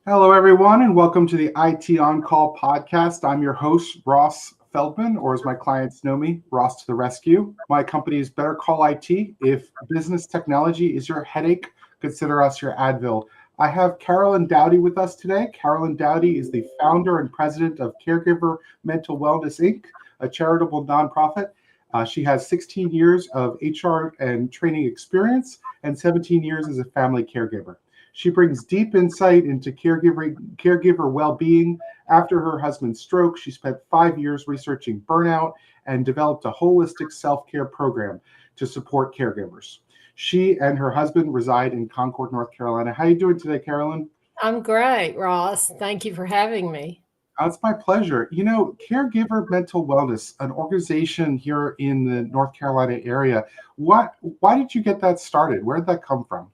Hello, everyone, and welcome to the IT On Call podcast. I'm your host, Ross Feldman, or as my clients know me, Ross to the rescue. My company is Better Call IT. If business technology is your headache, consider us your Advil. I have Carolyn Dowdy with us today. Carolyn Dowdy is the founder and president of Caregiver Mental Wellness, Inc., a charitable nonprofit. She has 16 years of HR and training experience and 17 years as a family caregiver. She brings deep insight into caregiver well-being. After her husband's stroke, she spent 5 years researching burnout and developed a holistic self-care program to support caregivers. She and her husband reside in Concord, North Carolina. How are you doing today, Carolyn? I'm great, Ross. Thank you for having me. It's my pleasure. You know, Caregiver Mental Wellness, an organization here in the North Carolina area. Why did you get that started? Where did that come from?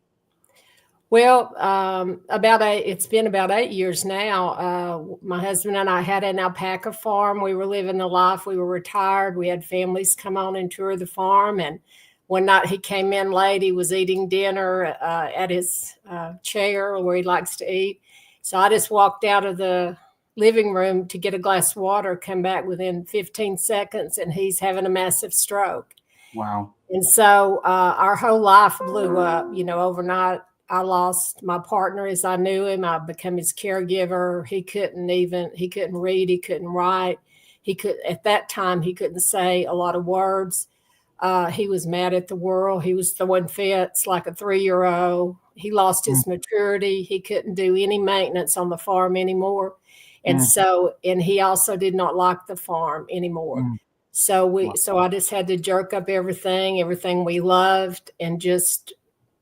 Well, it's been about 8 years now. My husband and I had an alpaca farm. We were living the life. We were retired. We had families come on and tour the farm. And one night he came in late. He was eating dinner at his chair where he likes to eat. So I just walked out of the living room to get a glass of water, come back within 15 seconds, and he's having a massive stroke. Wow. And so our whole life blew up, overnight. I lost my partner as I knew him. I became his caregiver. He couldn't read. He couldn't write. At that time, he couldn't say a lot of words. He was mad at the world. He was throwing fits like a 3-year-old. He lost his maturity. He couldn't do any maintenance on the farm anymore. And he also did not like the farm anymore. So I just had to jerk up everything we loved, and just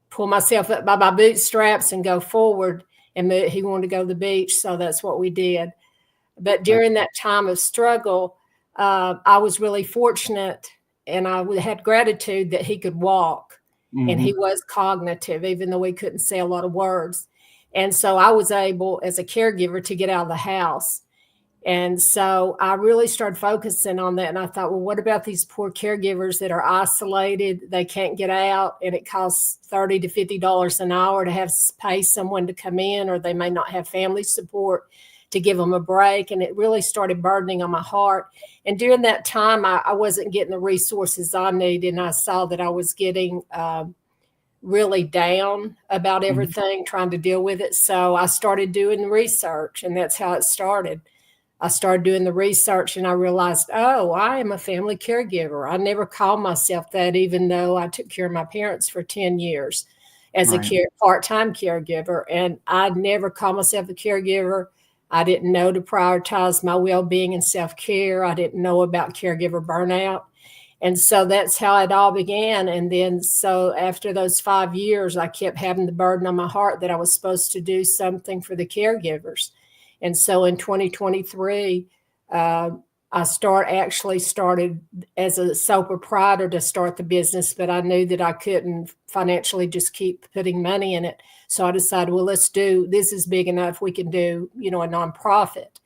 pull myself up by my bootstraps and go forward. And he wanted to go to the beach, so that's what we did. But during that time of struggle, I was really fortunate, and I had gratitude that he could walk, and he was cognitive, even though he couldn't say a lot of words. And so I was able, as a caregiver, to get out of the house. And so I really started focusing on that. And I thought, well, what about these poor caregivers that are isolated? They can't get out, and it costs $30 to $50 an hour to pay someone to come in, or they may not have family support to give them a break. And it really started burdening on my heart. And during that time, I wasn't getting the resources I needed. And I saw that I was getting really down about everything, trying to deal with it. So I started doing the research, and that's how it started. I started doing the research, and I realized, I am a family caregiver. I never called myself that, even though I took care of my parents for 10 years as a part-time caregiver. And I never called myself a caregiver. I didn't know to prioritize my well-being and self-care. I didn't know about caregiver burnout. And so that's how it all began. And then so after those 5 years, I kept having the burden on my heart that I was supposed to do something for the caregivers. And so in 2023, I started as a sole proprietor to start the business, but I knew that I couldn't financially just keep putting money in it. So I decided, well, this is big enough. We can do, a nonprofit.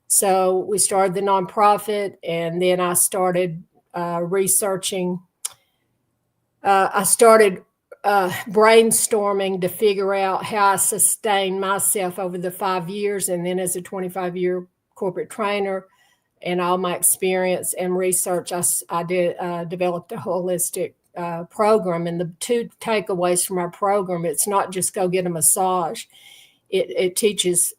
So we started the nonprofit, and then I started researching. I started brainstorming to figure out how I sustained myself over the 5 years. And then as a 25-year corporate trainer and all my experience and research, I developed a holistic program. And the two takeaways from our program, it's not just go get a massage. It teaches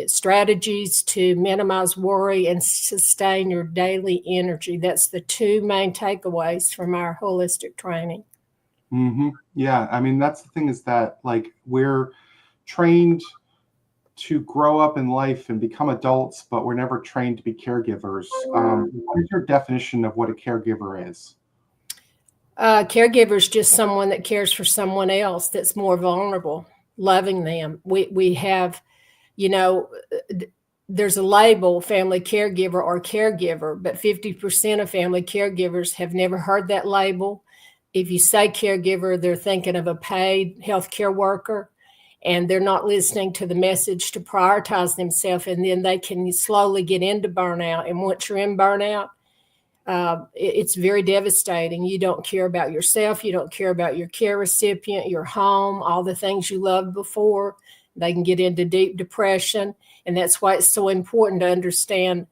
strategies to minimize worry and sustain your daily energy. That's the two main takeaways from our holistic training. Yeah, I mean, that's the thing, is that we're trained to grow up in life and become adults, but we're never trained to be caregivers. What is your definition of what a caregiver is? Caregiver is just someone that cares for someone else that's more vulnerable, loving them. We have, there's a label, family caregiver or caregiver, but 50% of family caregivers have never heard that label. If you say caregiver, they're thinking of a paid healthcare worker, and they're not listening to the message to prioritize themselves, and then they can slowly get into burnout. And once you're in burnout, it's very devastating. You don't care about yourself. You don't care about your care recipient, your home, all the things you loved before. They can get into deep depression. And that's why it's so important to understand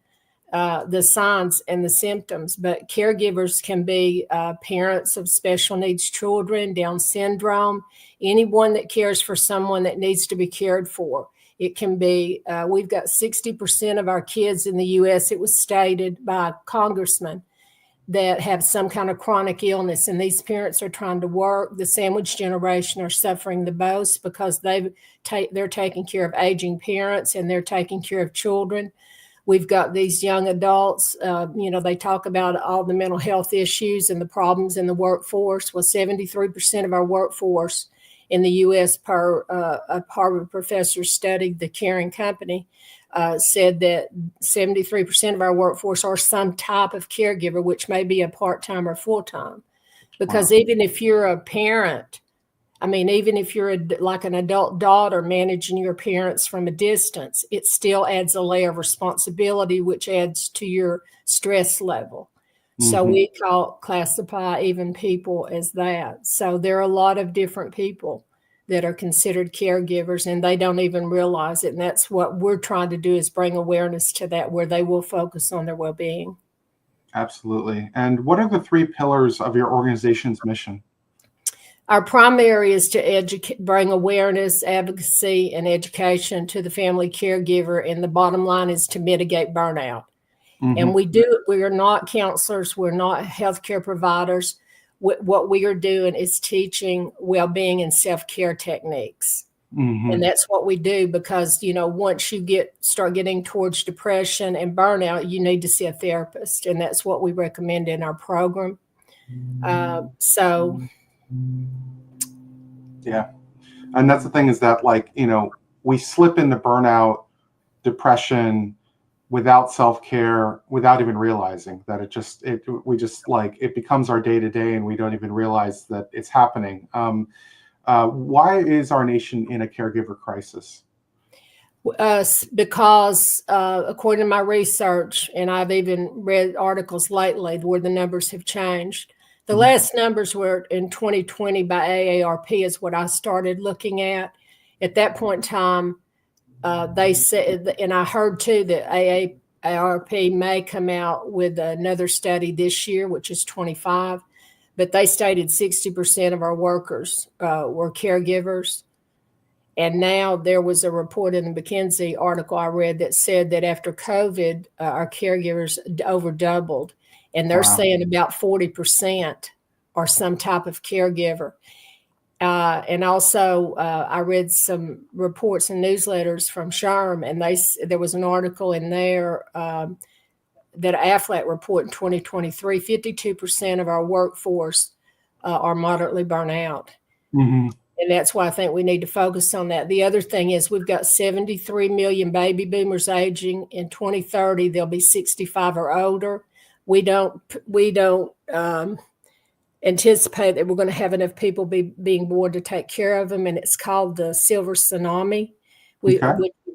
the signs and the symptoms. But caregivers can be parents of special needs children, Down syndrome, anyone that cares for someone that needs to be cared for. It can be, we've got 60% of our kids in the U.S., it was stated by a congressman, that have some kind of chronic illness, and these parents are trying to work. The sandwich generation are suffering the most because they're taking care of aging parents and they're taking care of children. We've got these young adults, they talk about all the mental health issues and the problems in the workforce. Well, 73% of our workforce in the U.S., per a Harvard professor studied the Caring Company, said that 73% of our workforce are some type of caregiver, which may be a part-time or full-time. Because even if you're a parent, even if you're like an adult daughter managing your parents from a distance, it still adds a layer of responsibility, which adds to your stress level. Mm-hmm. So we classify even people as that. So there are a lot of different people that are considered caregivers, and they don't even realize it. And that's what we're trying to do, is bring awareness to that, where they will focus on their well-being. Absolutely. And what are the 3 pillars of your organization's mission? Our primary is to bring awareness, advocacy, and education to the family caregiver. And the bottom line is to mitigate burnout. Mm-hmm. And we are not counselors. We're not healthcare providers. What we are doing is teaching well-being and self-care techniques. Mm-hmm. And that's what we do, because, once you start getting towards depression and burnout, you need to see a therapist. And that's what we recommend in our program. Yeah. And that's the thing, is that we slip into burnout, depression, without self-care, without even realizing that it becomes our day-to-day, and we don't even realize that it's happening. Why is our nation in a caregiver crisis? Because according to my research, and I've even read articles lately where the numbers have changed. The last numbers were in 2020 by AARP is what I started looking at. At that point in time, they said, and I heard too that AARP may come out with another study this year, which is 25, but they stated 60% of our workers were caregivers. And now there was a report in the McKinsey article I read that said that after COVID, our caregivers over doubled. And they're saying about 40% are some type of caregiver. And also, I read some reports and newsletters from SHRM, and there was an article in there that AFLAT report in 2023, 52% of our workforce are moderately burnt out. Mm-hmm. And that's why I think we need to focus on that. The other thing is we've got 73 million baby boomers aging. In 2030, they'll be 65 or older. We don't anticipate that we're going to have enough people being born to take care of them, and it's called the silver tsunami. We've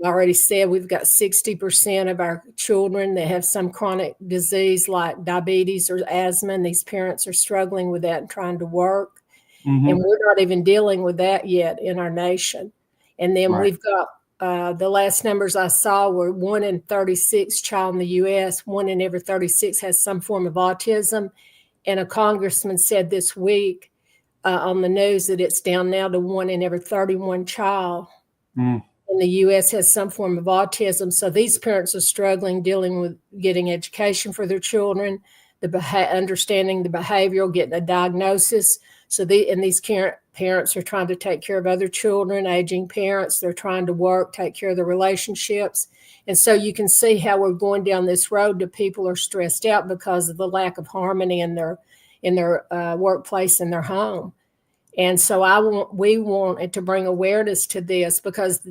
already said we've got 60% of our children that have some chronic disease like diabetes or asthma, and these parents are struggling with that and trying to work. Mm-hmm. And we're not even dealing with that yet in our nation. And then we've got the last numbers I saw were 1 in 36 child in the U.S., 1 in every 36 has some form of autism. And a congressman said this week on the news that it's down now to 1 in every 31 child in the U.S. has some form of autism. So these parents are struggling, dealing with getting education for their children, understanding the behavioral, getting a diagnosis. So these parents are trying to take care of other children, aging parents. They're trying to work, take care of their relationships. And so you can see how we're going down this road that people are stressed out because of the lack of harmony in their workplace and their home. And so we wanted to bring awareness to this, because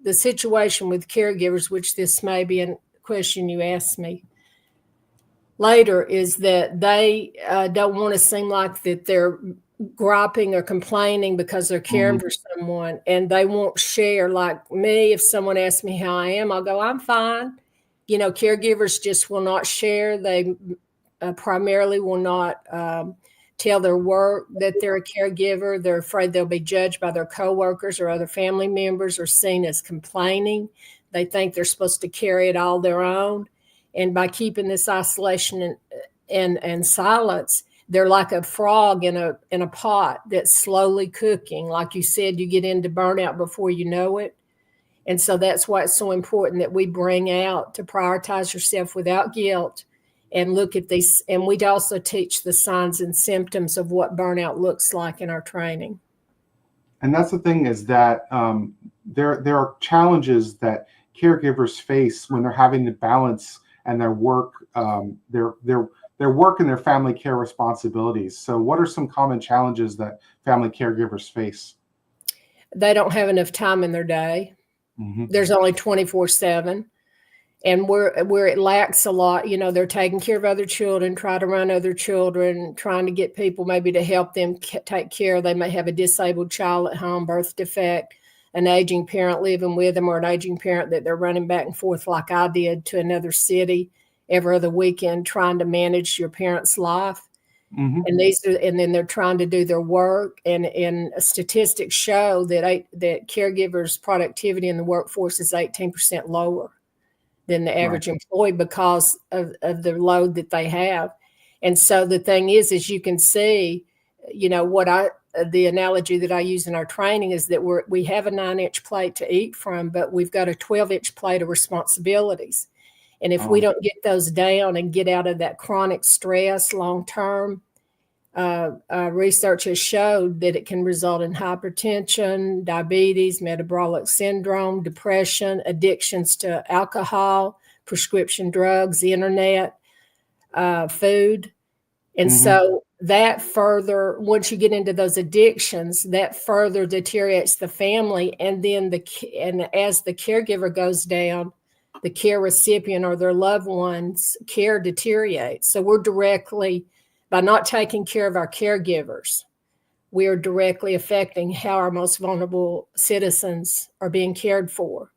the situation with caregivers, which this may be a question you asked me later, is that they don't want to seem like that they're griping or complaining because they're caring for someone, and they won't share. Like me, if someone asks me how I am, I'll go, I'm fine. Caregivers just will not share. They primarily will not tell their work that they're a caregiver. They're afraid they'll be judged by their coworkers or other family members or seen as complaining. They think they're supposed to carry it all their own. And by keeping this isolation and silence, they're like a frog in a pot that's slowly cooking. Like you said, you get into burnout before you know it. And so that's why it's so important that we bring out to prioritize yourself without guilt and look at these. And we'd also teach the signs and symptoms of what burnout looks like in our training. And that's the thing, is that there are challenges that caregivers face when they're having to balance and their work, their work and their family care responsibilities. So what are some common challenges that family caregivers face? They don't have enough time in their day. Mm-hmm. There's only 24/7. And where it lacks a lot, they're taking care of other children, trying to run other children, trying to get people maybe to help them take care. They may have a disabled child at home, birth defect, an aging parent living with them, or an aging parent that they're running back and forth like I did to another city every other weekend, trying to manage your parent's life. Mm-hmm. And then they're trying to do their work. And statistics show that caregivers' productivity in the workforce is 18% lower than the average employee because of the load that they have. And so the thing is you can see, the analogy that I use in our training is that we have a 9-inch plate to eat from, but we've got a 12-inch plate of responsibilities. And if we don't get those down and get out of that chronic stress long-term, research has showed that it can result in hypertension, diabetes, metabolic syndrome, depression, addictions to alcohol, prescription drugs, internet, food. And so that further, once you get into those addictions, that further deteriorates the family. And then as the caregiver goes down, the care recipient or their loved ones' care deteriorates. So by not taking care of our caregivers, we are directly affecting how our most vulnerable citizens are being cared for.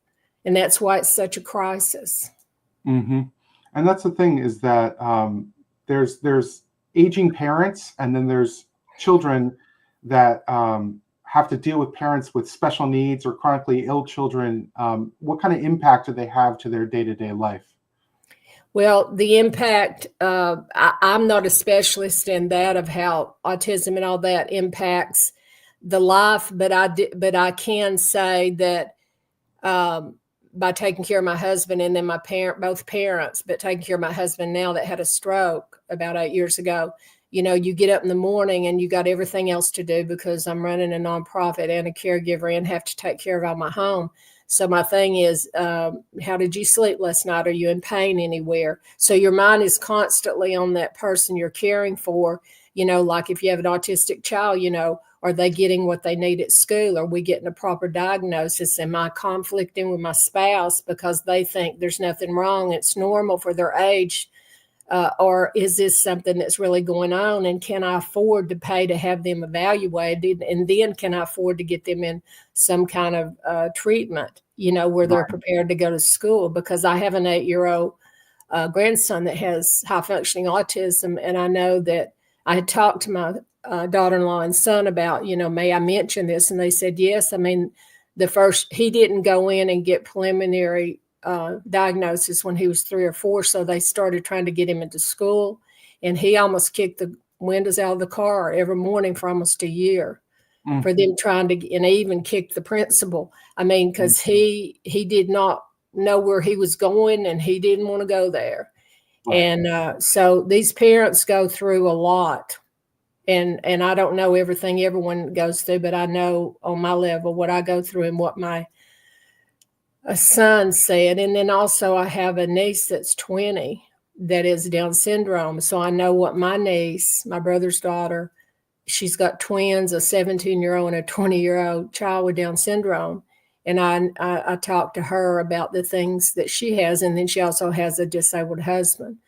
And that's why it's such a crisis. Mm-hmm. And that's the thing, is that there's aging parents, and then there's children that have to deal with parents with special needs or chronically ill children. What kind of impact do they have to their day-to-day life? Well, the impact, I'm not a specialist in that of how autism and all that impacts the life, but I can say that by taking care of my husband and then both parents, but taking care of my husband now that had a stroke about 8 years ago, you get up in the morning and you got everything else to do because I'm running a nonprofit and a caregiver and have to take care of all my home. So my thing is, how did you sleep last night? Are you in pain anywhere? So your mind is constantly on that person you're caring for. Like if you have an autistic child, are they getting what they need at school? Are we getting a proper diagnosis? Am I conflicting with my spouse because they think there's nothing wrong? It's normal for their age. Or is this something that's really going on? And can I afford to pay to have them evaluated? And then can I afford to get them in some kind of treatment, where they're prepared to go to school? Because I have an 8-year-old grandson that has high functioning autism. And I know that I had talked to my daughter-in-law and son about, may I mention this? And they said, yes. I mean, he didn't go in and get preliminary diagnosis when he was 3 or 4. So they started trying to get him into school, and he almost kicked the windows out of the car every morning for almost a year for them trying to, and they even kicked the principal. I mean, because he did not know where he was going and he didn't want to go there. Right. And so these parents go through a lot. And I don't know everything everyone goes through, but I know on my level what I go through and what my son said. And then also I have a niece that's 20 that is Down syndrome. So I know what my niece, my brother's daughter, she's got twins, a 17-year-old and a 20-year-old child with Down syndrome. And I talked to her about the things that she has. And then she also has a disabled husband.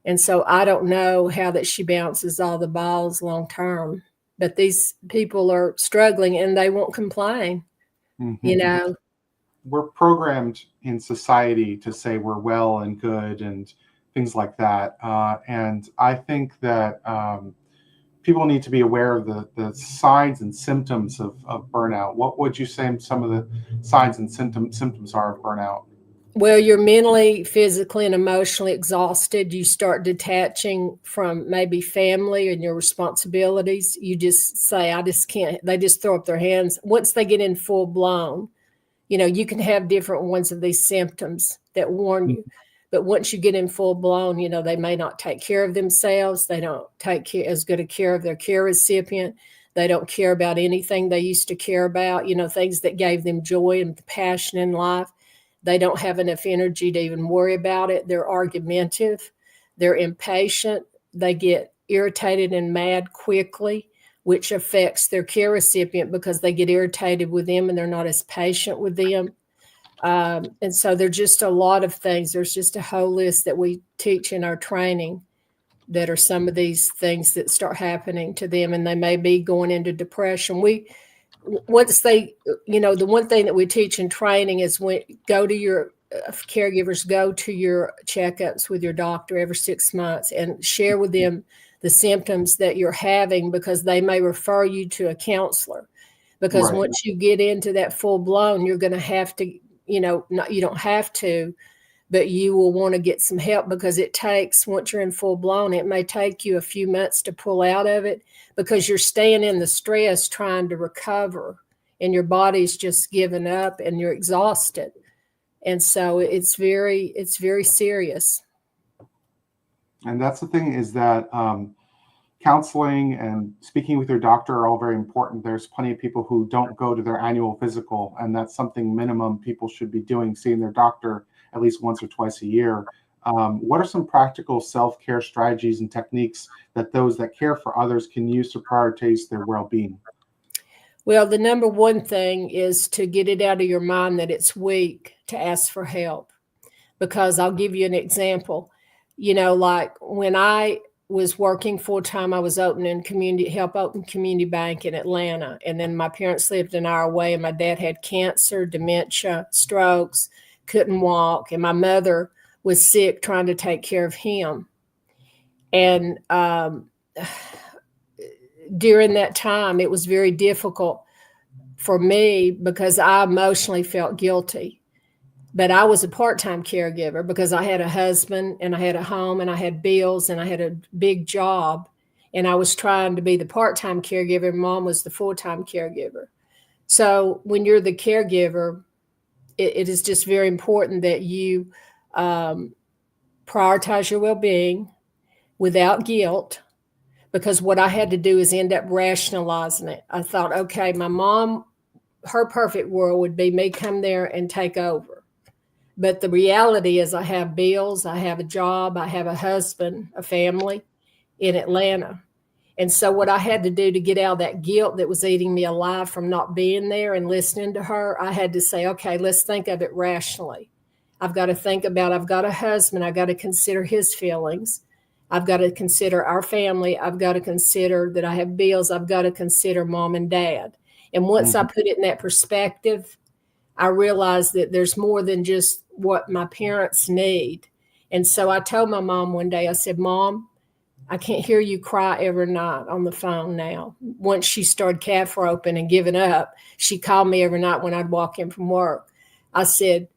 And so I don't know how that she bounces all the balls long term, but these people are struggling and they won't complain, We're programmed in society to say we're well and good and things like that. And I think that people need to be aware of the signs and symptoms of burnout. What would you say some of the signs and symptoms are of burnout? Well, you're mentally, physically, and emotionally exhausted. You start detaching from maybe family and your responsibilities. You just say, I just can't. They just throw up their hands. Once they get in full blown, you can have different ones of these symptoms that warn you. But once you get in full blown, they may not take care of themselves. They don't take as good a care of their care recipient. They don't care about anything they used to care about, things that gave them joy and passion in life. They don't have enough energy to even worry about it. They're argumentative. They're impatient. They get irritated and mad quickly, which affects their care recipient because they get irritated with them and they're not as patient with them. And so there's just a lot of things. There's just a whole list that we teach in our training that are some of these things that start happening to them, and they may be going into depression. Once they, the one thing that we teach in training is caregivers go to your checkups with your doctor every 6 months and share with them the symptoms that you're having, because they may refer you to a counselor. Because Right. Once you get into that full blown, you're going to have to, you don't have to, but you will want to get some help, because once you're in full blown, it may take you a few months to pull out of it, because you're staying in the stress trying to recover and your body's just given up and you're exhausted. And so it's very serious. And that's the thing, is that counseling and speaking with your doctor are all very important. There's plenty of people who don't go to their annual physical, and that's something minimum people should be doing, seeing their doctor at least once or twice a year. What are some practical self-care strategies and techniques that those that care for others can use to prioritize their well-being? Well, the number one thing is to get it out of your mind that it's weak to ask for help. Because I'll give you an example. Like when I was working full-time, I was open community bank in Atlanta. And then my parents lived an hour away, and my dad had cancer, dementia, strokes, couldn't walk. And my mother was sick trying to take care of him. And during that time, it was very difficult for me because I emotionally felt guilty. But I was a part-time caregiver because I had a husband and I had a home and I had bills and I had a big job. And I was trying to be the part-time caregiver. Mom was the full-time caregiver. So when you're the caregiver, it is just very important that you prioritize your well-being without guilt, because what I had to do is end up rationalizing it. I thought, okay, my mom, her perfect world would be me come there and take over. But the reality is I have bills, I have a job, I have a husband, a family in Atlanta. And so what I had to do to get out of that guilt that was eating me alive from not being there and listening to her, I had to say, okay, let's think of it rationally. I've got to think about, I've got a husband, I've got to consider his feelings. I've got to consider our family. I've got to consider that I have bills. I've got to consider mom and dad. And once I put it in that perspective, I realized that there's more than just what my parents need. And so I told my mom one day, I said, Mom, I can't hear you cry every night on the phone now. Once she started calf roping and giving up, she called me every night when I'd walk in from work. I said,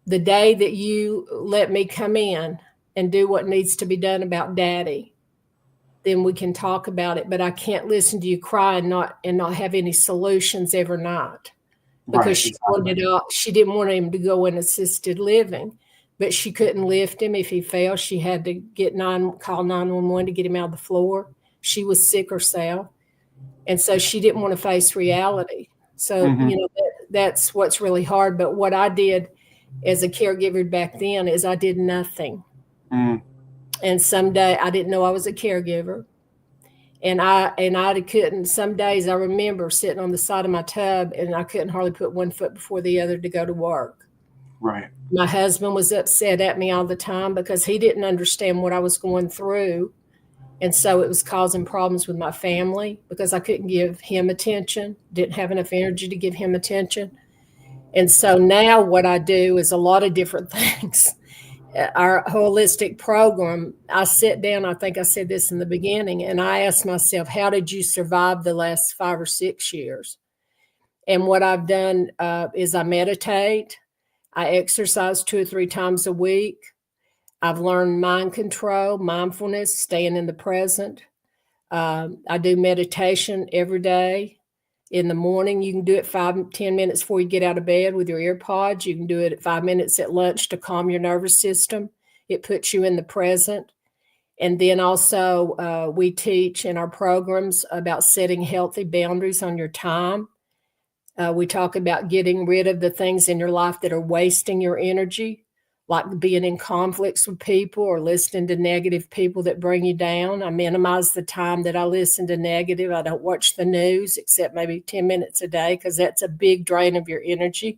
the day that you let me come in and do what needs to be done about Daddy, then we can talk about it. But I can't listen to you cry and not have any solutions every night. Because she didn't want him to go in assisted living, but she couldn't lift him if he fell. She had to call 911 to get him out of the floor. She was sick herself, and so she didn't want to face reality. So that's what's really hard. But what I did as a caregiver back then is I did nothing. And someday I didn't know I was a caregiver. And I couldn't, some days I remember sitting on the side of my tub and I couldn't hardly put one foot before the other to go to work. Right. My husband was upset at me all the time because he didn't understand what I was going through. And so it was causing problems with my family because I couldn't give him attention, didn't have enough energy to give him attention. And so now what I do is a lot of different things. our holistic program, I sit down, I think I said this in the beginning, and I asked myself, how did you survive the last 5 or 6 years? And what I've done is I meditate. I exercise 2 or 3 times a week. I've learned mind control, mindfulness, staying in the present. I do meditation every day. In the morning, you can do it 5-10 minutes before you get out of bed with your earpods. You can do it at 5 minutes at lunch to calm your nervous system. It puts you in the present. And then also we teach in our programs about setting healthy boundaries on your time. We talk about getting rid of the things in your life that are wasting your energy, like being in conflicts with people or listening to negative people that bring you down. I minimize the time that I listen to negative. I don't watch the news except maybe 10 minutes a day because that's a big drain of your energy.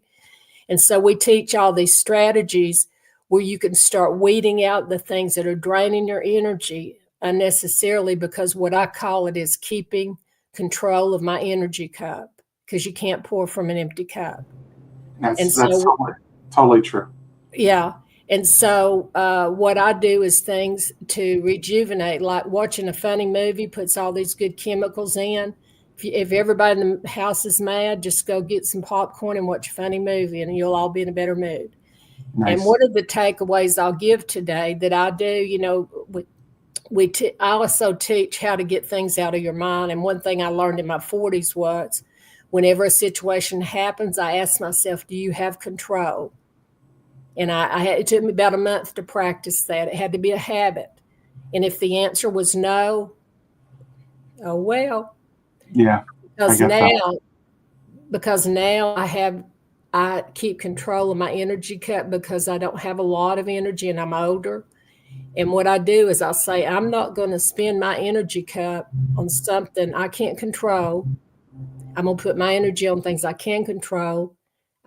And so we teach all these strategies where you can start weeding out the things that are draining your energy unnecessarily, because what I call it is keeping control of my energy cup, because you can't pour from an empty cup. That's totally true. Yeah. And so what I do is things to rejuvenate, like watching a funny movie puts all these good chemicals in. If everybody in the house is mad, just go get some popcorn and watch a funny movie and you'll all be in a better mood. Nice. And one of the takeaways I'll give today that I do, I also teach how to get things out of your mind. And one thing I learned in my 40s was whenever a situation happens, I ask myself, do you have control? And it took me about a month to practice that. It had to be a habit. And if the answer was no, oh, well. Yeah. Because now I keep control of my energy cup because I don't have a lot of energy and I'm older. And what I do is I'll say, I'm not going to spend my energy cup on something I can't control. I'm going to put my energy on things I can control.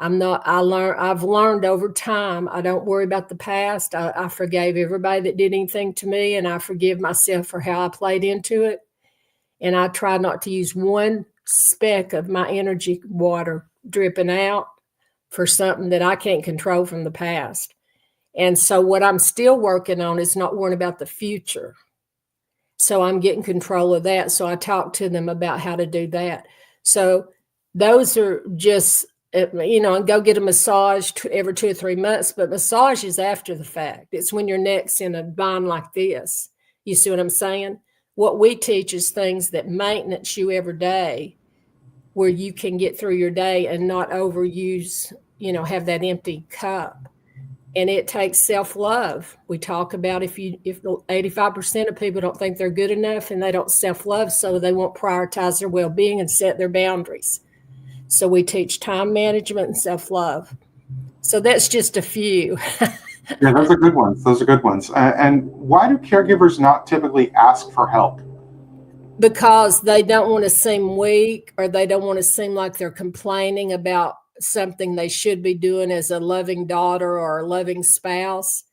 I've learned over time, I don't worry about the past. I forgave everybody that did anything to me, and I forgive myself for how I played into it. And I try not to use one speck of my energy water dripping out for something that I can't control from the past. And so what I'm still working on is not worrying about the future. So I'm getting control of that. So I talk to them about how to do that. So those are just, and go get a massage every 2 or 3 months, but massage is after the fact. It's when your neck's in a bind like this. You see what I'm saying? What we teach is things that maintenance you every day, where you can get through your day and not overuse, have that empty cup. And it takes self-love. We talk about if 85% of people don't think they're good enough and they don't self-love, so they won't prioritize their well-being and set their boundaries. So we teach time management and self-love. So that's just a few. Yeah, those are good ones. And why do caregivers not typically ask for help? Because they don't want to seem weak, or they don't want to seem like they're complaining about something they should be doing as a loving daughter or a loving spouse.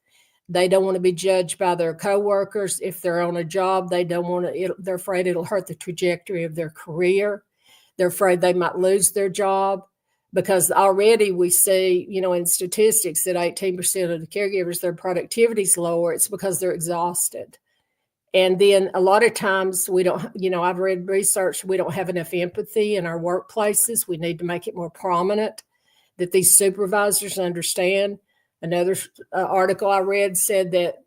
They don't want to be judged by their coworkers. If they're on a job, they're afraid it'll hurt the trajectory of their career. They're afraid they might lose their job, because already we see, in statistics that 18% of the caregivers, their productivity is lower. It's because they're exhausted. And then a lot of times we don't, I've read research, we don't have enough empathy in our workplaces. We need to make it more prominent that these supervisors understand. Another article I read said that,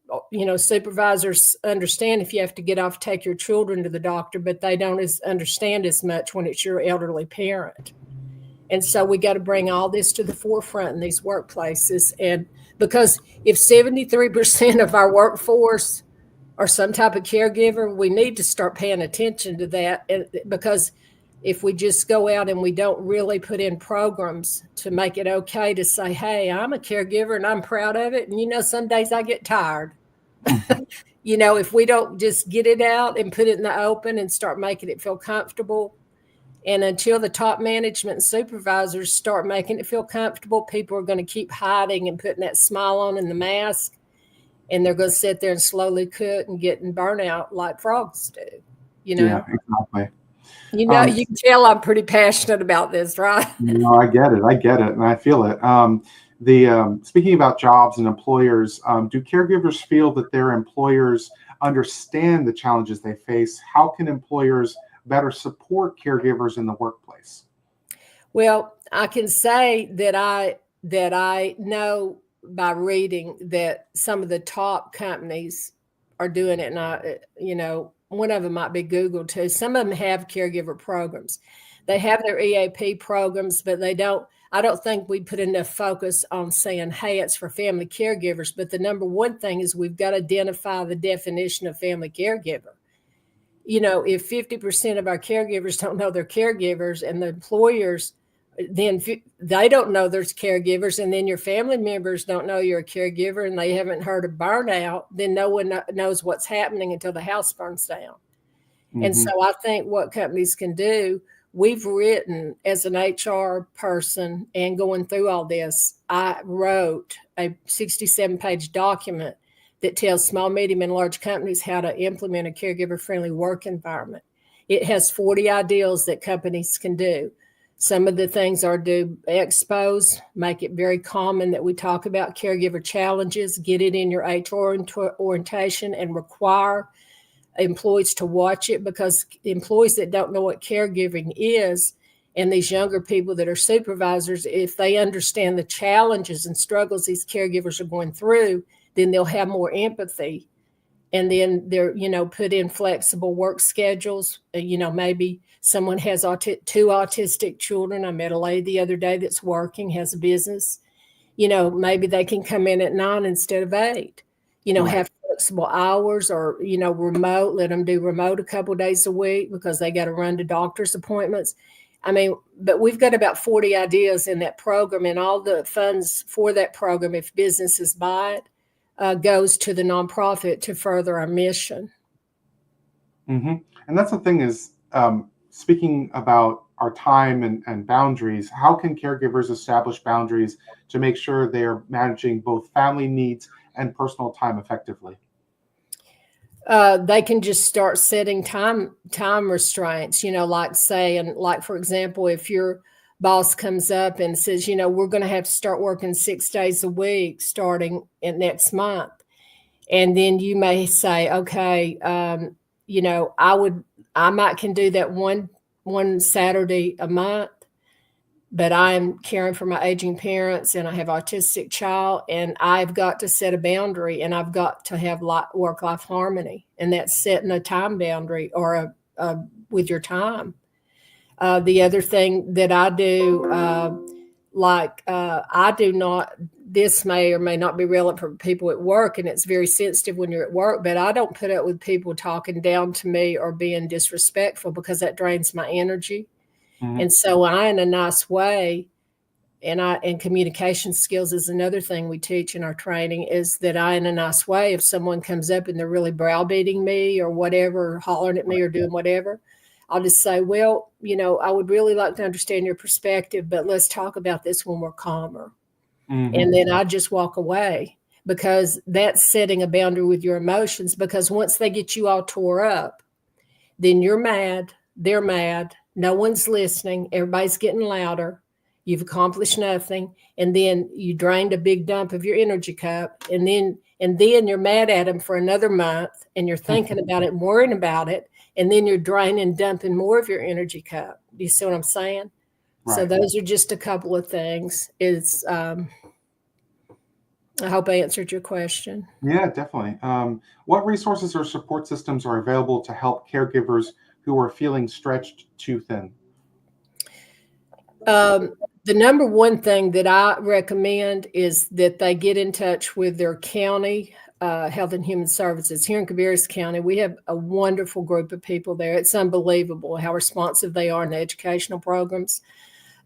supervisors understand if you have to get off, take your children to the doctor, but they don't understand as much when it's your elderly parent. And so we got to bring all this to the forefront in these workplaces. And because if 73% of our workforce or some type of caregiver, we need to start paying attention to that. And because if we just go out and we don't really put in programs to make it okay to say, hey, I'm a caregiver and I'm proud of it. And, some days I get tired. If we don't just get it out and put it in the open and start making it feel comfortable. And until the top management and supervisors start making it feel comfortable, people are going to keep hiding and putting that smile on and the mask. And they're going to sit there and slowly cook and getting burnout like frogs do, Yeah, exactly. You can tell I'm pretty passionate about this, right? I get it. And I feel it. Speaking about jobs and employers, do caregivers feel that their employers understand the challenges they face? How can employers better support caregivers in the workplace? Well, I can say that I know by reading that some of the top companies are doing it, and one of them might be Google too. Some of them have caregiver programs. They have their EAP programs, but they don't. I don't think we put enough focus on saying, "Hey, it's for family caregivers." But the number one thing is we've got to identify the definition of family caregiver. If 50% of our caregivers don't know they're caregivers, and the employers then they don't know there's caregivers, and then your family members don't know you're a caregiver and they haven't heard of burnout, then no one knows what's happening until the house burns down. Mm-hmm. And so I think what companies can do, we've written as an HR person and going through all this, I wrote a 67-page document that tells small, medium, and large companies how to implement a caregiver-friendly work environment. It has 40 ideals that companies can do. Some of the things are to expose, make it very common that we talk about caregiver challenges, get it in your HR orientation, and require employees to watch it, because employees that don't know what caregiving is, and these younger people that are supervisors, if they understand the challenges and struggles these caregivers are going through, then they'll have more empathy. And then they're, put in flexible work schedules. Maybe someone has two autistic children. I met a lady the other day that's working, has a business. Maybe they can come in at 9 instead of 8. Right. Have flexible hours, or, remote, let them do remote a couple of days a week because they got to run to doctor's appointments. But we've got about 40 ideas in that program, and all the funds for that program, if businesses buy it, goes to the nonprofit to further our mission. Mm-hmm. And that's the thing is, speaking about our time and boundaries, how can caregivers establish boundaries to make sure they're managing both family needs and personal time effectively? They can just start setting time restraints, like for example, if your boss comes up and says, we're going to have to start working 6 days a week starting in next month. And then you may say, okay, I can do that one Saturday a month, but I'm caring for my aging parents and I have an autistic child, and I've got to set a boundary, and I've got to have work-life harmony. And that's setting a time boundary or with your time. The other thing that I do, I do not, this may or may not be relevant for people at work, and it's very sensitive when you're at work, but I don't put up with people talking down to me or being disrespectful, because that drains my energy. Mm-hmm. And so in a nice way, and communication skills is another thing we teach in our training, is that in a nice way, if someone comes up and they're really browbeating me or whatever, or hollering at me or doing whatever, I'll just say, well, I would really like to understand your perspective, but let's talk about this when we're calmer. Mm-hmm. And then I just walk away, because that's setting a boundary with your emotions, because once they get you all tore up, then you're mad, they're mad, no one's listening, everybody's getting louder, you've accomplished nothing, and then you drained a big dump of your energy cup, and then you're mad at them for another month, and you're thinking about it and worrying about it, and then you're draining, dumping more of your energy cup. Do you see what I'm saying? Right. So those are just a couple of things. I hope I answered your question. Yeah, definitely. What resources or support systems are available to help caregivers who are feeling stretched too thin? The number one thing that I recommend is that they get in touch with their county Health and Human Services. Here in Cabarrus County, we have a wonderful group of people there. It's unbelievable how responsive they are in the educational programs.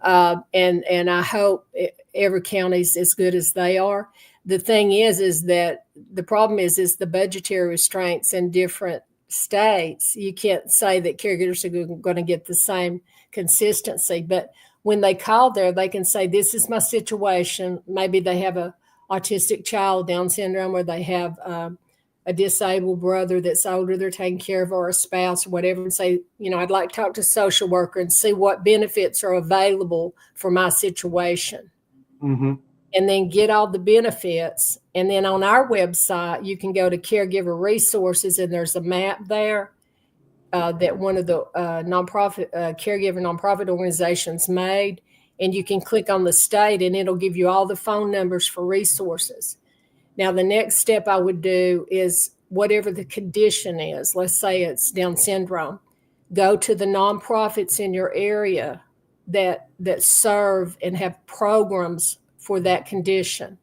And I hope every county's as good as they are. The thing is that the problem is the budgetary restraints in different states. You can't say that caregivers are going to get the same consistency, but when they call there, they can say, this is my situation. Maybe they have a autistic child, Down syndrome, or they have a disabled brother that's older they're taking care of, or a spouse or whatever, and say, I'd like to talk to a social worker and see what benefits are available for my situation. Mm-hmm. and then get all the benefits. And then on our website, you can go to caregiver resources, and there's a map there that one of the caregiver nonprofit organizations made. And you can click on the state, and it'll give you all the phone numbers for resources. Now, the next step I would do is whatever the condition is, let's say it's Down syndrome, go to the nonprofits in your area that serve and have programs for that condition,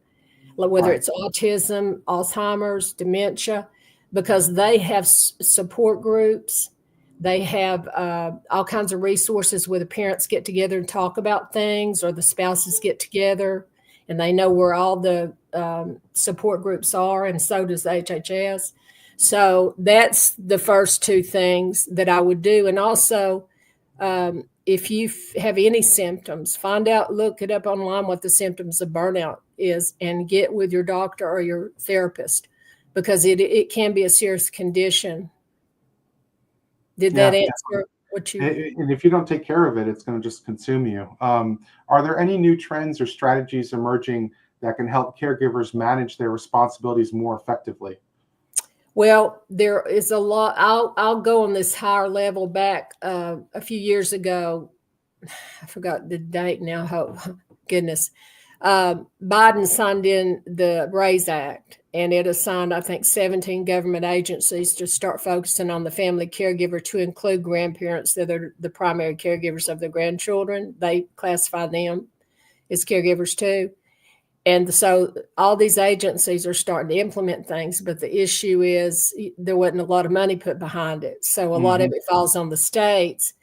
whether it's autism, Alzheimer's, dementia, because they have support groups. They have all kinds of resources where the parents get together and talk about things, or the spouses get together, and they know where all the support groups are, and so does HHS. So that's the first two things that I would do. And also, if you have any symptoms, find out, look it up online what the symptoms of burnout is, and get with your doctor or your therapist, because it can be a serious condition. Did that answer what you? And if you don't take care of it, it's going to just consume you. Are there any new trends or strategies emerging that can help caregivers manage their responsibilities more effectively? Well, there is a lot. I'll go on this higher level. Back a few years ago, I forgot the date now. Oh, goodness. Biden signed in the RAISE Act, and it assigned, I think, 17 government agencies to start focusing on the family caregiver, to include grandparents that are the primary caregivers of their grandchildren. They classify them as caregivers too. And so all these agencies are starting to implement things, but the issue is there wasn't a lot of money put behind it. So a lot of it falls on the states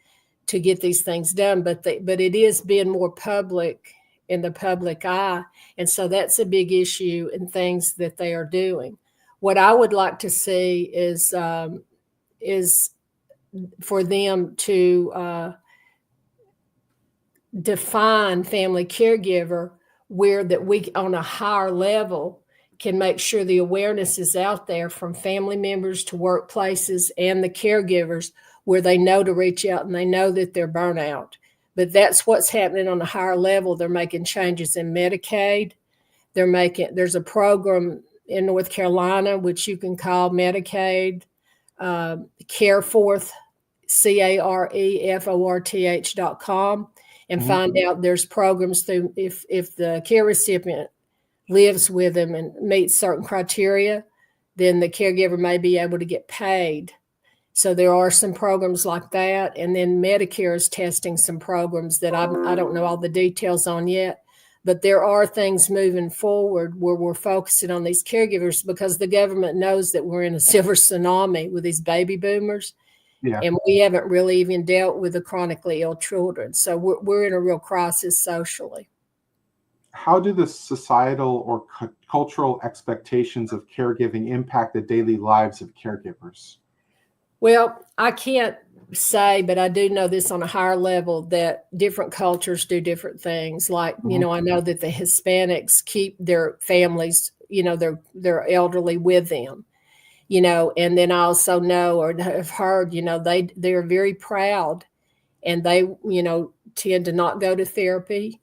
to get these things done, but it is being more public in the public eye. And so that's a big issue in things that they are doing. What I would like to see is for them to define family caregiver, where that we on a higher level can make sure the awareness is out there from family members to workplaces and the caregivers, where they know to reach out and they know that they're burnout. But that's what's happening on a higher level. They're making changes in Medicaid. There's a program in North Carolina, which you can call Medicaid, Careforth, careforth.com, and find out there's programs through, if the care recipient lives with them and meets certain criteria, then the caregiver may be able to get paid. So there are some programs like that. And then Medicare is testing some programs that I don't know all the details on yet, but there are things moving forward where we're focusing on these caregivers, because the government knows that we're in a silver tsunami with these baby boomers. Yeah. And we haven't really even dealt with the chronically ill children. So we're in a real crisis socially. How do the societal or cultural expectations of caregiving impact the daily lives of caregivers? Well, I can't say, but I do know this on a higher level, that different cultures do different things. Like, I know that the Hispanics keep their families, their elderly with them, and then I also know, or have heard, they're very proud, and they, tend to not go to therapy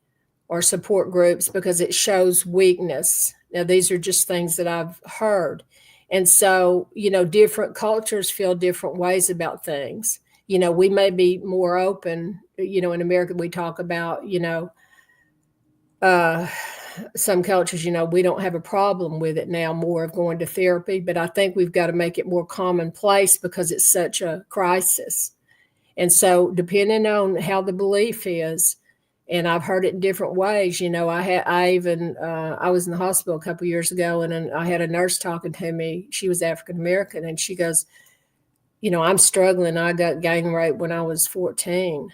or support groups because it shows weakness. Now, these are just things that I've heard. And so, different cultures feel different ways about things. We may be more open, in America, we talk about, some cultures, we don't have a problem with it now, more of going to therapy, but I think we've got to make it more commonplace because it's such a crisis. And so depending on how the belief is, and I've heard it in different ways, I was in the hospital a couple of years ago, and I had a nurse talking to me. She was African-American, and she goes, I'm struggling. I got gang raped when I was 14,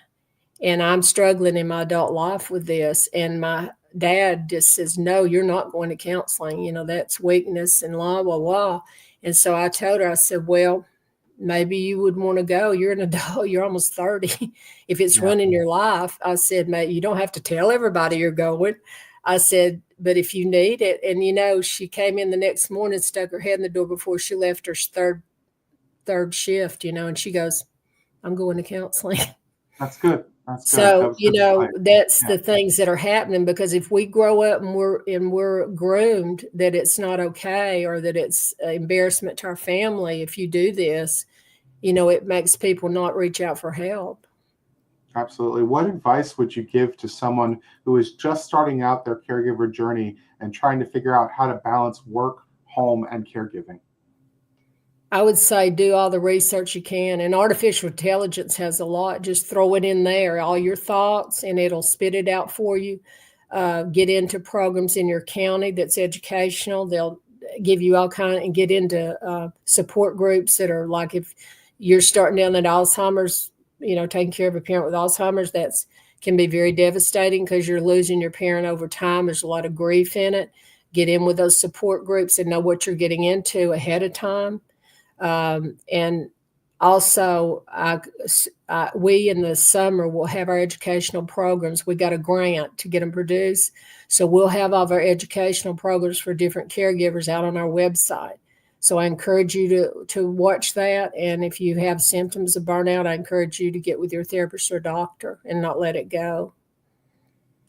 and I'm struggling in my adult life with this. And my dad just says, no, you're not going to counseling. That's weakness and blah, blah, blah. And so I told her, I said, well, maybe you would want to go. You're an adult. You're almost 30. If it's running your life, I said, mate, you don't have to tell everybody you're going. I said, but if you need it. And, she came in the next morning, stuck her head in the door before she left her third shift, and she goes, I'm going to counseling. That's good. That's good. That So, was good advice. that's Yeah, the things that are happening, because if we grow up and we're groomed that it's not okay, or that it's an embarrassment to our family if you do this, it makes people not reach out for help. absolutely. What advice would you give to someone who is just starting out their caregiver journey and trying to figure out how to balance work, home, and caregiving? I would say do all the research you can, and artificial intelligence has a lot. Just throw it in there, all your thoughts, and it'll spit it out for you. Get into programs in your county that's educational. They'll give you all kind, and get into support groups that are like, if you're starting down that Alzheimer's, taking care of a parent with Alzheimer's, that's can be very devastating because you're losing your parent over time. There's a lot of grief in it. Get in with those support groups and know what you're getting into ahead of time. And also, we in the summer will have our educational programs. We got a grant to get them produced. So we'll have all of our educational programs for different caregivers out on our website. So I encourage you to watch that. And if you have symptoms of burnout, I encourage you to get with your therapist or doctor and not let it go.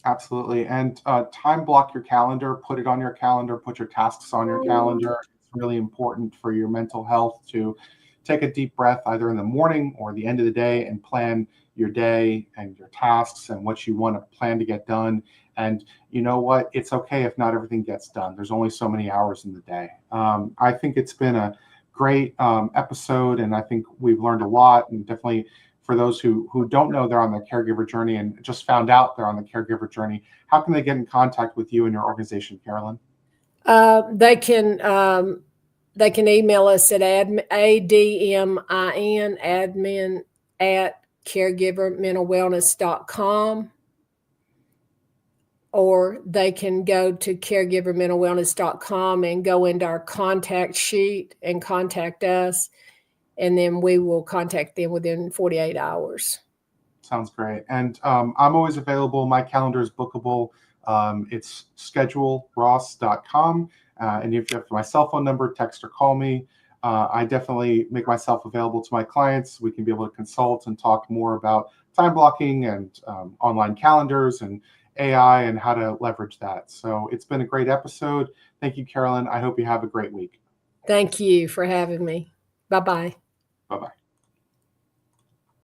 Absolutely. And time block your calendar, put it on your calendar, put your tasks on your calendar. It's really important for your mental health to take a deep breath either in the morning or the end of the day and plan your day and your tasks and what you want to plan to get done. And you know what? It's okay if not everything gets done. There's only so many hours in the day. I think it's been a great episode, and I think we've learned a lot, and definitely for those who don't know they're on the caregiver journey and just found out they're on the caregiver journey, how can they get in contact with you and your organization, Carolyn? They can email us at admin at caregivermentalwellness.com, or they can go to caregivermentalwellness.com and go into our contact sheet and contact us, and then we will contact them within 48 hours. Sounds great. And I'm always available. My calendar is bookable. It's scheduleross.com. And if you have my cell phone number, text or call me. I definitely make myself available to my clients. We can be able to consult and talk more about time blocking and online calendars and AI and how to leverage that. So it's been a great episode. Thank you, Carolyn. I hope you have a great week. Thank you for having me. Bye-bye. Bye-bye.